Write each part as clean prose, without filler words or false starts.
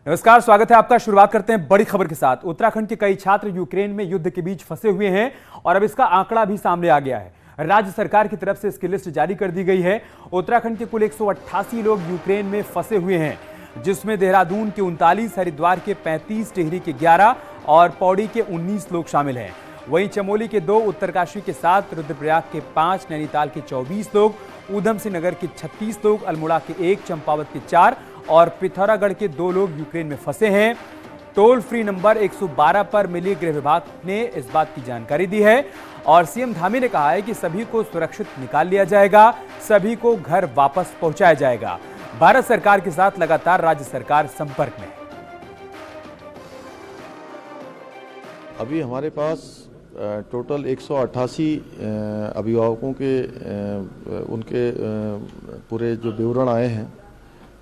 नमस्कार, स्वागत है आपका। शुरुआत करते हैं बड़ी खबर के साथ। उत्तराखंड के कई छात्र यूक्रेन में युद्ध के बीच फंसे हुए हैं और अब इसका आंकड़ा भी सामने आ गया है। राज्य सरकार की तरफ से इसकी लिस्ट जारी कर दी गई है। उत्तराखंड के कुल 188 लोग यूक्रेन में फंसे हुए हैं, जिसमें देहरादून के 39, हरिद्वार के 35, टिहरी के 11 और पौड़ी के 19 लोग शामिल हैं। वहीं चमोली के 2, उत्तरकाशी के 7, रुद्रप्रयाग के 5, नैनीताल के 24 लोग, ऊधम सिंह नगर के 36 लोग, अल्मोड़ा के 1, चंपावत के 4 और पिथौरागढ़ के 2 लोग यूक्रेन में फंसे हैं। टोल फ्री नंबर 112 पर मिली गृह विभाग ने इस बात की जानकारी दी है और सीएम धामी ने कहा है कि सभी को सुरक्षित निकाल लिया जाएगा, सभी को घर वापस पहुंचाया जाएगा। भारत सरकार के साथ लगातार राज्य सरकार संपर्क में है। अभी हमारे पास टोटल 188 अभिभावकों के उनके पूरे जो विवरण आए हैं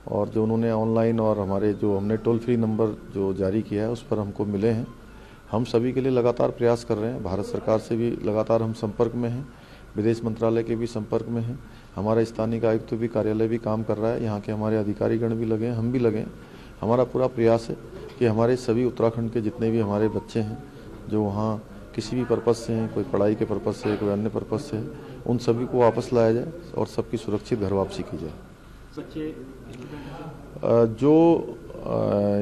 और जो उन्होंने ऑनलाइन और हमारे जो हमने टोल फ्री नंबर जो जारी किया है उस पर हमको मिले हैं। हम सभी के लिए लगातार प्रयास कर रहे हैं। भारत सरकार से भी लगातार हम संपर्क में हैं, विदेश मंत्रालय के भी संपर्क में हैं, हमारा स्थानीय आयुक्त भी कार्यालय भी काम कर रहा है, यहाँ के हमारे अधिकारीगण भी लगे हैं, हम भी लगे हैं। हमारा पूरा प्रयास है कि हमारे सभी उत्तराखंड के जितने भी हमारे बच्चे हैं जो वहाँ किसी भी पर्पज़ से हैं, कोई पढ़ाई के पर्पज़ से, कोई अन्य पर्पज़ से, उन सभी को वापस लाया जाए और सबकी सुरक्षित घर वापसी की जाए। जो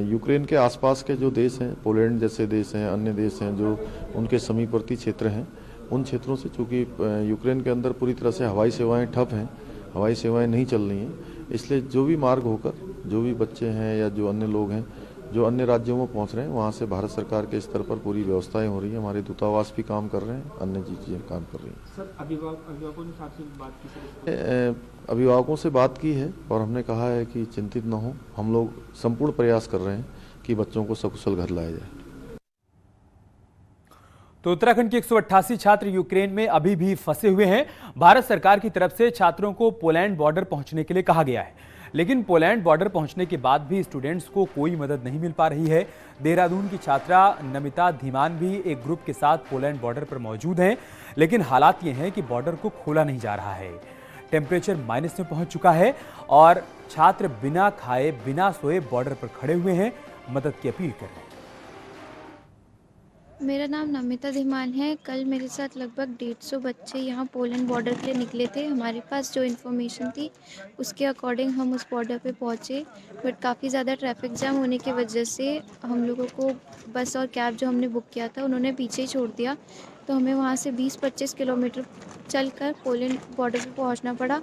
यूक्रेन के आसपास के जो देश हैं, पोलैंड जैसे देश हैं, अन्य देश हैं जो उनके समीपवर्ती क्षेत्र हैं, उन क्षेत्रों से चूँकि यूक्रेन के अंदर पूरी तरह से हवाई सेवाएं ठप हैं, हवाई सेवाएं नहीं चल रही हैं, इसलिए जो भी मार्ग होकर जो भी बच्चे हैं या जो अन्य लोग हैं जो अन्य राज्यों में पहुंच रहे हैं, वहां से भारत सरकार के स्तर पर पूरी व्यवस्थाएं हो रही हैं। हमारे दूतावास भी काम कर रहे हैं, अन्य चीजें काम कर रही हैं। सर, अभिभावकों ने साथ में बात की? अभिभावकों से बात की है और हमने कहा है कि चिंतित न हो, हम लोग संपूर्ण प्रयास कर रहे हैं कि बच्चों को सकुशल घर लाया जाए। तो उत्तराखंड के 188 छात्र यूक्रेन में अभी भी फंसे हुए हैं। भारत सरकार की तरफ से छात्रों को पोलैंड बॉर्डर पहुंचने के लिए कहा गया है, लेकिन पोलैंड बॉर्डर पहुंचने के बाद भी स्टूडेंट्स को कोई मदद नहीं मिल पा रही है। देहरादून की छात्रा नमिता धीमान भी एक ग्रुप के साथ पोलैंड बॉर्डर पर मौजूद हैं, लेकिन हालात ये हैं कि बॉर्डर को खोला नहीं जा रहा है। टेम्परेचर माइनस में पहुंच चुका है और छात्र बिना खाए बिना सोए बॉर्डर पर खड़े हुए हैं, मदद की अपील कर रहे हैं। मेरा नाम नमिता धीमान है। कल मेरे साथ लगभग 150 बच्चे यहाँ पोलैंड बॉर्डर के लिए निकले थे। हमारे पास जो इन्फॉर्मेशन थी उसके अकॉर्डिंग हम उस बॉर्डर पे पहुँचे, बट काफ़ी ज़्यादा ट्रैफिक जाम होने की वजह से हम लोगों को बस और कैब जो हमने बुक किया था उन्होंने पीछे ही छोड़ दिया, तो हमें वहाँ से 20-25 किलोमीटर चलकर पोलैंड बॉर्डर पे पहुँचना पड़ा।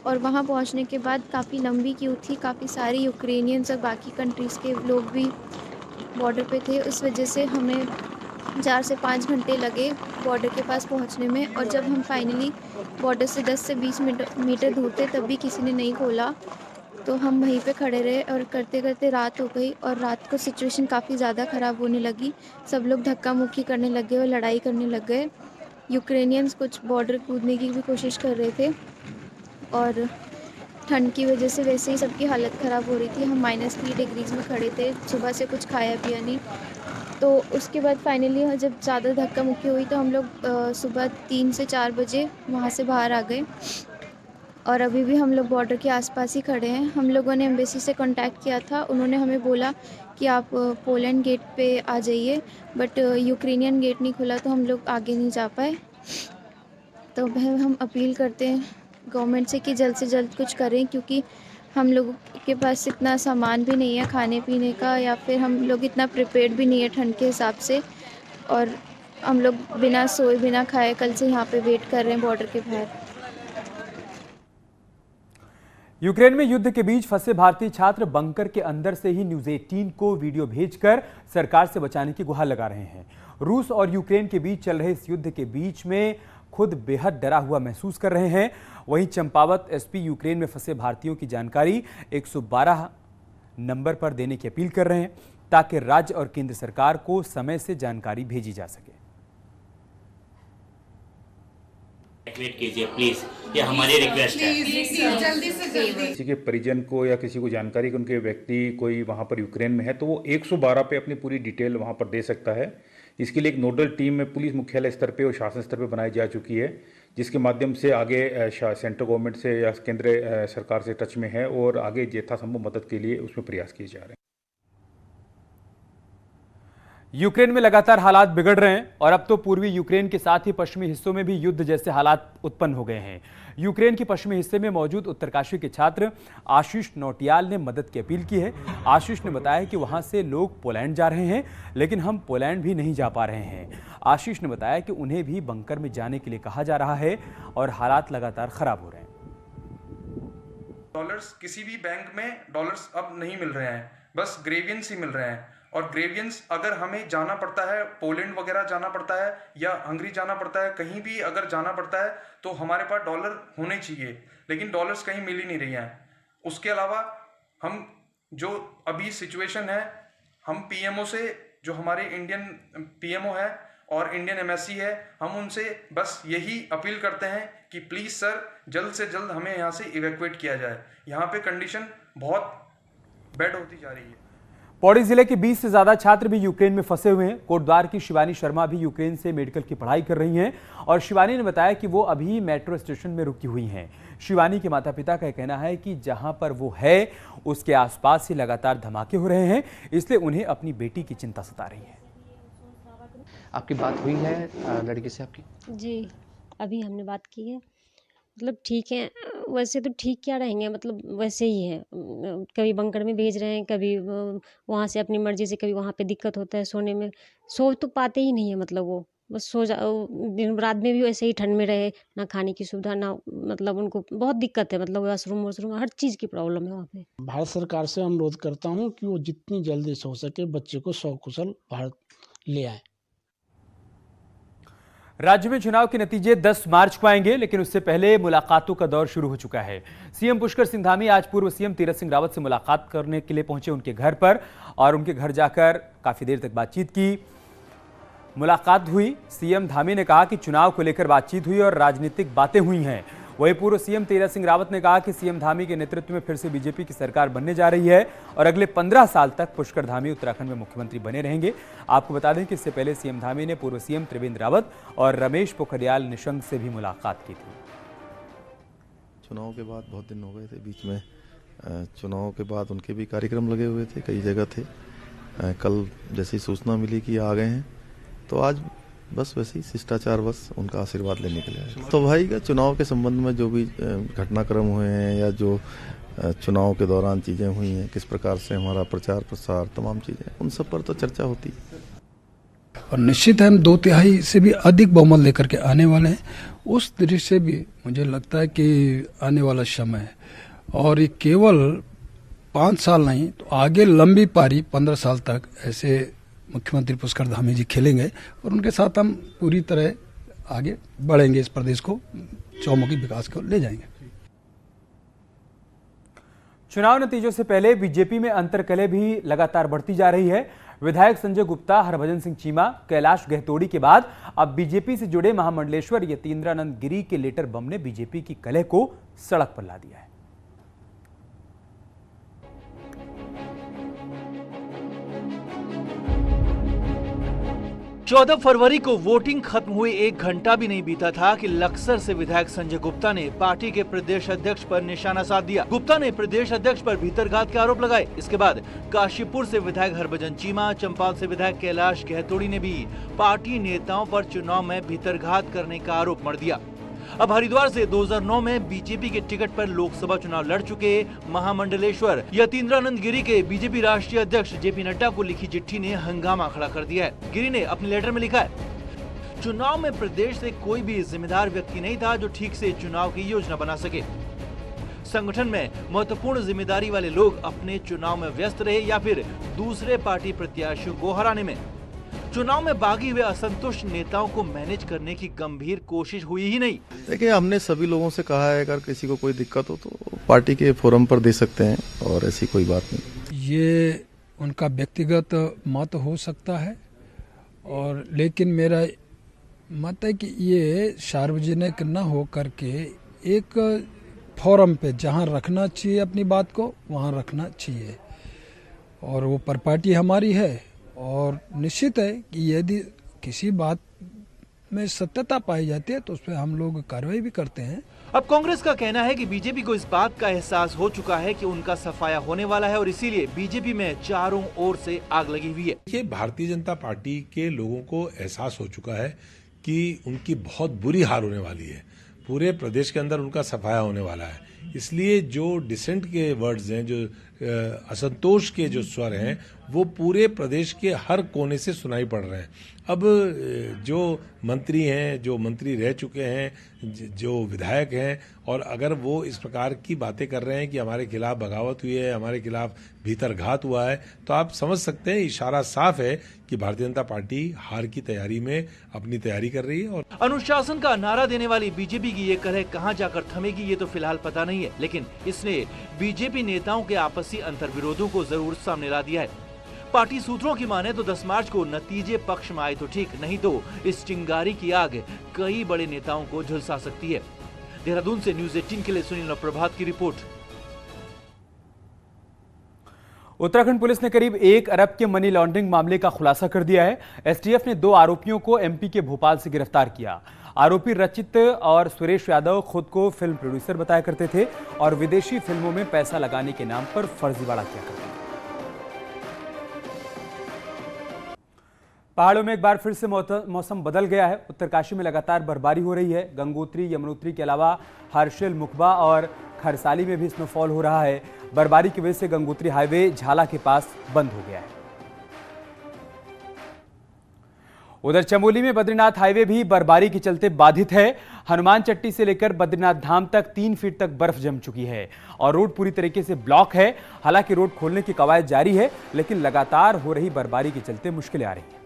और वहाँ पहुँचने के बाद काफ़ी लंबी क्यू थी, काफ़ी सारे यूक्रेनियंस और बाकी कंट्रीज़ के लोग भी बॉर्डर पे थे। उस वजह से हमें 4 से 5 घंटे लगे बॉर्डर के पास पहुंचने में, और जब हम फाइनली बॉर्डर से 10 से 20 मीटर दूर थे तब भी किसी ने नहीं खोला, तो हम वहीं पे खड़े रहे और करते करते रात हो गई और रात को सिचुएशन काफ़ी ज़्यादा ख़राब होने लगी। सब लोग धक्का मुक्की करने लग गए और लड़ाई करने लग गए। यूक्रेनियंस कुछ बॉर्डर कूदने की भी कोशिश कर रहे थे और ठंड की वजह से वैसे ही सबकी हालत ख़राब हो रही थी। हम -3 डिग्रीज़ में खड़े थे, सुबह से कुछ खाया पिया नहीं। तो उसके बाद फाइनली जब ज़्यादा धक्का मुक्की हुई तो हम लोग सुबह 3 से 4 बजे वहाँ से बाहर आ गए और अभी भी हम लोग बॉर्डर के आसपास ही खड़े हैं। हम लोगों ने एम्बेसी से कांटेक्ट किया था, उन्होंने हमें बोला कि आप पोलैंड गेट पे आ जाइए, बट यूक्रेनियन गेट नहीं खुला तो हम लोग आगे नहीं जा पाए। तो हम अपील करते हैं गवर्नमेंट से कि जल्द से जल्द कुछ करें, क्योंकि हम लोगों के पास इतना सामान भी नहीं है खाने पीने का, या फिर हम लोग इतना प्रिपेयर्ड भी नहीं है ठंड के हिसाब से, और हम लोग बिना सोए बिना खाए कल से यहाँ पे वेट कर रहे हैं बॉर्डर के बाहर। यूक्रेन में युद्ध के बीच फंसे भारतीय छात्र बंकर के अंदर से ही न्यूज़ 18 को वीडियो भेजकर सरकार से बचाने की गुहार लगा रहे हैं। रूस और यूक्रेन के बीच चल रहे इस युद्ध के बीच में खुद बेहद डरा हुआ महसूस कर रहे हैं। वहीं चंपावत एसपी यूक्रेन में फंसे भारतीयों की जानकारी 112 नंबर पर देने की अपील कर रहे हैं, ताकि राज्य और केंद्र सरकार को समय से जानकारी भेजी जा सके। वेट कीजिए प्लीज, ये हमारी रिक्वेस्ट है। जल्दी से जल्दी किसी के परिजन को या किसी को जानकारी कि उनके व्यक्ति कोई वहाँ पर यूक्रेन में है तो वो 112 पे अपनी पूरी डिटेल वहाँ पर दे सकता है। इसके लिए एक नोडल टीम में पुलिस मुख्यालय स्तर पे और शासन स्तर पे बनाई जा चुकी है, जिसके माध्यम से आगे सेंट्रल गवर्नमेंट से या केंद्र सरकार से टच में है और आगे यथासंभव मदद के लिए उसमें प्रयास किए जा रहे हैं। यूक्रेन में लगातार हालात बिगड़ रहे हैं और अब तो पूर्वी यूक्रेन के साथ ही पश्चिमी हिस्सों में भी युद्ध जैसे हालात उत्पन्न हो गए हैं। यूक्रेन के पश्चिमी हिस्से में मौजूद उत्तरकाशी के छात्र आशीष नौटियाल ने मदद की अपील की है। आशीष ने बताया कि वहां से लोग पोलैंड जा रहे हैं, लेकिन हम पोलैंड भी नहीं जा पा रहे हैं। आशीष ने बताया कि उन्हें भी बंकर में जाने के लिए कहा जा रहा है और हालात लगातार खराब हो रहे हैं। डॉलर्स किसी भी बैंक में डॉलर्स अब नहीं मिल रहे हैं, बस ग्रेवियंस ही मिल रहे हैं। और ग्रेवियंस अगर हमें जाना पड़ता है, पोलैंड वगैरह जाना पड़ता है या हंगरी जाना पड़ता है, कहीं भी अगर जाना पड़ता है तो हमारे पास डॉलर होने चाहिए, लेकिन डॉलर्स कहीं मिल ही नहीं रही हैं। उसके अलावा हम जो अभी सिचुएशन है, हम पीएमओ से, जो हमारे इंडियन पीएमओ है और इंडियन एमएससी है, हम उनसे बस यही अपील करते हैं कि प्लीज़ सर जल्द से जल्द हमें यहाँ से इवैक्यूएट किया जाए। यहाँ पे कंडीशन बहुत बैड होती जा रही है। पौड़ी जिले के 20 से ज्यादा छात्र भी यूक्रेन में फंसे हुए हैं। कोटद्वार की शिवानी शर्मा भी यूक्रेन से मेडिकल की पढ़ाई कर रही हैं और शिवानी ने बताया कि वो अभी मेट्रो स्टेशन में रुकी हुई हैं। शिवानी के माता पिता का कहना है कि जहां पर वो है उसके आसपास से लगातार धमाके हो रहे हैं, इसलिए उन्हें अपनी बेटी की चिंता सता रही है। आपकी बात हुई है लड़की से आपकी? जी, अभी हमने बात की है। मतलब ठीक है, वैसे तो ठीक क्या रहेंगे, मतलब वैसे ही है। कभी बंकर में भेज रहे हैं, कभी वहाँ से अपनी मर्ज़ी से, कभी वहाँ पे दिक्कत होता है सोने में, सो तो पाते ही नहीं है। मतलब वो बस दिन रात में भी वैसे ही ठंड में रहे, ना खाने की सुविधा, ना मतलब उनको बहुत दिक्कत है। मतलब वॉशरूम हर चीज़ की प्रॉब्लम है वहाँ पे। भारत सरकार से अनुरोध करता हूँ कि वो जितनी जल्दी से हो सके बच्चे को सकुशल भारत ले आए। राज्य में चुनाव के नतीजे 10 मार्च को आएंगे, लेकिन उससे पहले मुलाकातों का दौर शुरू हो चुका है। सीएम पुष्कर सिंह धामी आज पूर्व सीएम तीरथ सिंह रावत से मुलाकात करने के लिए पहुंचे उनके घर पर और उनके घर जाकर काफी देर तक बातचीत की, मुलाकात हुई। सीएम धामी ने कहा कि चुनाव को लेकर बातचीत हुई और राजनीतिक बातें हुई हैं। वहीं पूर्व सीएम तीरथ सिंह रावत ने कहा कि सीएम धामी के नेतृत्व में फिर से बीजेपी की सरकार बनने जा रही है और अगले 15 साल तक पुष्कर धामी उत्तराखंड में मुख्यमंत्री बने रहेंगे। आपको बता दें कि इससे पहले सीएम धामी ने पूर्व सीएम त्रिवेंद्र रावत और रमेश पोखरियाल निशंक से भी मुलाकात की थी। चुनाव के बाद बहुत दिन हो गए थे, बीच में चुनाव के बाद उनके भी कार्यक्रम लगे हुए थे, कई जगह थे। कल जैसी सूचना मिली कि आ गए हैं, तो आज बस वैसे ही शिष्टाचार बस उनका आशीर्वाद लेने के लिए आए। तो भाई का चुनाव के संबंध में जो भी घटनाक्रम हुए हैं या जो चुनाव के दौरान चीज़ें हुई हैं, किस प्रकार से हमारा प्रचार प्रसार, तमाम चीज़ें, उन सब पर तो चर्चा होती है। और निश्चित है हम 2/3 से भी अधिक बहुमत लेकर के आने वाले हैं। उस दृष्टि से भी मुझे लगता है कि आने वाला समय है और ये केवल 5 साल नहीं, तो आगे लंबी पारी 15 साल तक ऐसे मुख्यमंत्री पुष्कर धामी जी खेलेंगे और उनके साथ हम पूरी तरह आगे बढ़ेंगे, इस प्रदेश को चौमुखी विकास को ले जाएंगे। चुनाव नतीजों से पहले बीजेपी में अंतर्कलह भी लगातार बढ़ती जा रही है। विधायक संजय गुप्ता, हरभजन सिंह चीमा, कैलाश गहतोड़ी के बाद अब बीजेपी से जुड़े महामंडलेश्वर यतीन्द्रानंद गिरी के लेटर बम ने बीजेपी की कलह को सड़क पर ला दिया है। 14 फरवरी को वोटिंग खत्म हुए 1 घंटा भी नहीं बीता था कि लक्सर से विधायक संजय गुप्ता ने पार्टी के प्रदेश अध्यक्ष पर निशाना साध दिया। गुप्ता ने प्रदेश अध्यक्ष पर भीतरघात के आरोप लगाए। इसके बाद काशीपुर से विधायक हरभजन चीमा, चंपाल से विधायक कैलाश गहतोड़ी ने भी पार्टी नेताओं पर चुनाव में भीतरघात करने का आरोप मढ़ दिया। अब हरिद्वार से 2009 में बीजेपी के टिकट पर लोकसभा चुनाव लड़ चुके महामंडलेश्वर यतीन्द्रानंद गिरी के बीजेपी राष्ट्रीय अध्यक्ष जेपी नड्डा को लिखी चिट्ठी ने हंगामा खड़ा कर दिया है। गिरी ने अपने लेटर में लिखा है, चुनाव में प्रदेश से कोई भी जिम्मेदार व्यक्ति नहीं था जो ठीक से चुनाव की योजना बना सके। संगठन में महत्वपूर्ण जिम्मेदारी वाले लोग अपने चुनाव में व्यस्त रहे या फिर दूसरे पार्टी प्रत्याशियों को हराने में। चुनाव में बागी हुए असंतुष्ट नेताओं को मैनेज करने की गंभीर कोशिश हुई ही नहीं। देखिए, हमने सभी लोगों से कहा है अगर किसी को कोई दिक्कत हो तो पार्टी के फोरम पर दे सकते हैं और ऐसी कोई बात नहीं। ये उनका व्यक्तिगत मत हो सकता है और लेकिन मेरा मत है कि ये सार्वजनिक न हो करके एक फोरम पे जहाँ रखना चाहिए अपनी बात को वहाँ रखना चाहिए और वो पर पार्टी हमारी है और निश्चित है कि यदि किसी बात में सत्यता पाई जाती है तो उस पर हम लोग कार्रवाई भी करते हैं। अब कांग्रेस का कहना है कि बीजेपी को इस बात का एहसास हो चुका है कि उनका सफाया होने वाला है और इसीलिए बीजेपी में चारों ओर से आग लगी हुई है। देखिए, भारतीय जनता पार्टी के लोगों को एहसास हो चुका है कि उनकी बहुत बुरी हार होने वाली है। पूरे प्रदेश के अंदर उनका सफाया होने वाला है। इसलिए जो डिसेंट के वर्ड्स हैं, जो असंतोष के जो स्वर हैं, वो पूरे प्रदेश के हर कोने से सुनाई पड़ रहे हैं। अब जो मंत्री हैं, जो मंत्री रह चुके हैं, जो विधायक हैं, और अगर वो इस प्रकार की बातें कर रहे हैं कि हमारे खिलाफ बगावत हुई है, हमारे खिलाफ भीतरघात हुआ है, तो आप समझ सकते हैं, इशारा साफ है कि भारतीय जनता पार्टी हार की तैयारी में अपनी तैयारी कर रही है। और अनुशासन का नारा देने वाली बीजेपी की ये कलह कहां जाकर थमेगी ये तो फिलहाल पता नहीं है, लेकिन इसने बीजेपी नेताओं के आपसी अंतर्विरोधों को जरूर सामने ला दिया है। पार्टी सूत्रों की माने तो 10 मार्च को नतीजे पक्ष में आए तो ठीक, नहीं तो इस चिंगारी की आग कई बड़े नेताओं को झुलसा सकती है। देहरादून से न्यूज़ 18 के लिए सुनील प्रभात की रिपोर्ट। उत्तराखंड पुलिस ने करीब 1 अरब के मनी लॉन्ड्रिंग मामले का खुलासा कर दिया है। एसटीएफ ने 2 आरोपियों को एमपी के भोपाल से गिरफ्तार किया। आरोपी रचित और सुरेश यादव खुद को फिल्म प्रोड्यूसर बताया करते थे और विदेशी फिल्मों में पैसा लगाने के नाम पर फर्जीवाड़ा किया करते थे। पहाड़ों में एक बार फिर से मौसम बदल गया है। उत्तरकाशी में लगातार बर्फबारी हो रही है। गंगोत्री, यमुनोत्री के अलावा हर्षिल, मुखबा और खरसाली में भी स्नोफॉल हो रहा है। बर्फबारी की वजह से गंगोत्री हाईवे झाला के पास बंद हो गया है। उधर चमोली में बद्रीनाथ हाईवे भी बर्फबारी के चलते बाधित है। हनुमान चट्टी से लेकर बद्रीनाथ धाम तक 3 फीट तक बर्फ जम चुकी है और रोड पूरी तरीके से ब्लॉक है। हालांकि रोड खोलने की कवायद जारी है, लेकिन लगातार हो रही बर्फबारी के चलते मुश्किलें आ रही हैं।